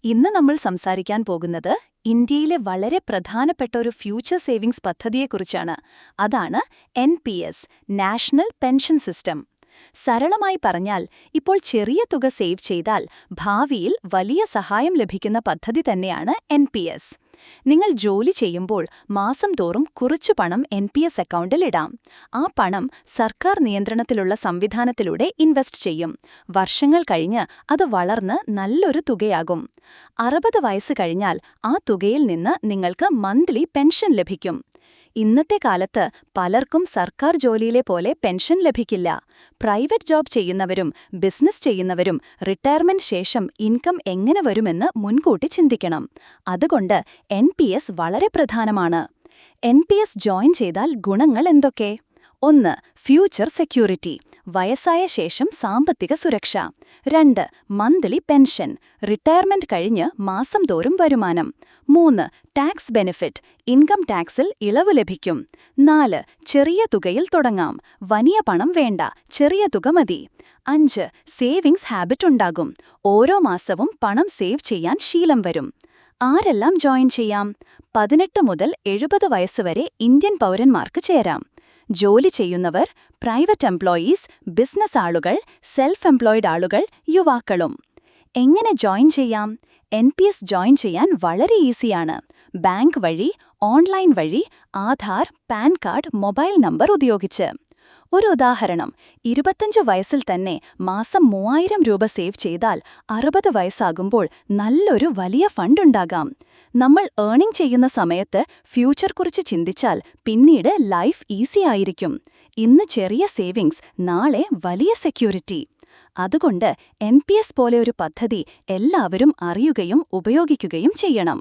ഇന്ന് നമ്മൾ സംസാരിക്കാൻ പോകുന്നത് ഇന്ത്യയിലെ വളരെ പ്രധാനപ്പെട്ട ഒരു ഫ്യൂച്ചർ സേവിംഗ്സ് പദ്ധതിയെക്കുറിച്ചാണ്. അതാണ് NPS, നാഷണൽ പെൻഷൻ സിസ്റ്റം. സരളമായി പറഞ്ഞാൽ, ഇപ്പോൾ ചെറിയ തുക സേവ് ചെയ്താൽ ഭാവിയിൽ വലിയ സഹായം ലഭിക്കുന്ന പദ്ധതി തന്നെയാണ് NPS. നിങ്ങൾ ജോലി ചെയ്യുമ്പോൾ മാസം തോറും കുറച്ചു പണം NPS അക്കൗണ്ടിൽ ഇടാം. ആ പണം സർക്കാർ നിയന്ത്രണത്തിലുള്ള സംവിധാനത്തിലൂടെ ഇൻവെസ്റ്റ് ചെയ്യും. വർഷങ്ങൾ കഴിഞ്ഞ് അത് വളർന്ന് നല്ലൊരു തുകയാകും. 60 വയസ്സ് കഴിഞ്ഞാൽ ആ തുകയിൽ നിന്ന് നിങ്ങൾക്ക് മന്ത്ലി പെൻഷൻ ലഭിക്കും. ഇന്നത്തെ കാലത്ത് പലർക്കും സർക്കാർ ജോലിയിലെ പോലെ പെൻഷൻ ലഭിക്കില്ല. പ്രൈവറ്റ് ജോബ് ചെയ്യുന്നവരും ബിസിനസ് ചെയ്യുന്നവരും റിട്ടയർമെന്റ് ശേഷം ഇൻകം എങ്ങനെ വരുമെന്ന് മുൻകൂട്ടി ചിന്തിക്കണം. അതുകൊണ്ട് NPS വളരെ പ്രധാനമാണ്. NPS ജോയിൻ ചെയ്താൽ ഗുണങ്ങൾ എന്തൊക്കെ? 1. ഫ്യൂച്ചർ സെക്യൂരിറ്റി, വയസ്സായ ശേഷം സാമ്പത്തിക സുരക്ഷ. 2. മന്ത്ലി പെൻഷൻ, റിട്ടയർമെന്റ് കഴിഞ്ഞ് മാസം തോറും വരുമാനം. 3. ടാക്സ് ബെനിഫിറ്റ്, ഇൻകം ടാക്സിൽ ഇളവ് ലഭിക്കും. 4. ചെറിയ തുകയിൽ തുടങ്ങാം, വലിയ പണം വേണ്ട, ചെറിയ തുക മതി. 5. സേവിങ്സ് ഹാബിറ്റ് ഉണ്ടാകും, ഓരോ മാസവും പണം സേവ് ചെയ്യാൻ ശീലം വരും. ആരെല്ലാം ജോയിൻ ചെയ്യാം? 18 മുതൽ 70 വയസ്സുവരെ ഇന്ത്യൻ പൗരന്മാർക്ക് ചേരാം. ജോലി ചെയ്യുന്നവർ, പ്രൈവറ്റ് എംപ്ലോയീസ്, ബിസിനസ് ആളുകൾ, സെൽഫ് എംപ്ലോയിഡ് ആളുകൾ, യുവാക്കളും. എങ്ങനെ ജോയിൻ ചെയ്യാം? NPS ജോയിൻ ചെയ്യാൻ വളരെ ഈസിയാണ്. ബാങ്ക് വഴി, ഓൺലൈൻ വഴി, Aadhaar, pan card, mobile number ഉപയോഗിച്ച്. ഒരു ഉദാഹരണം, 25 വയസ്സിൽ തന്നെ മാസം 3000 രൂപ സേവ് ചെയ്താൽ 60 വയസ്സാകുമ്പോൾ നല്ലൊരു വലിയ ഫണ്ടുണ്ടാകാം. നമ്മൾ ഏണിംഗ് ചെയ്യുന്ന സമയത്ത് ഫ്യൂച്ചർ കുറിച്ച് ചിന്തിച്ചാൽ പിന്നീട് ലൈഫ് ഈസി ആയിരിക്കും. ഇന്ന് ചെറിയ സേവിങ്സ്, നാളെ വലിയ സെക്യൂരിറ്റി. അതുകൊണ്ട് NPS പോലെ ഒരു പദ്ധതി എല്ലാവരും അറിയുകയും ഉപയോഗിക്കുകയും ചെയ്യണം.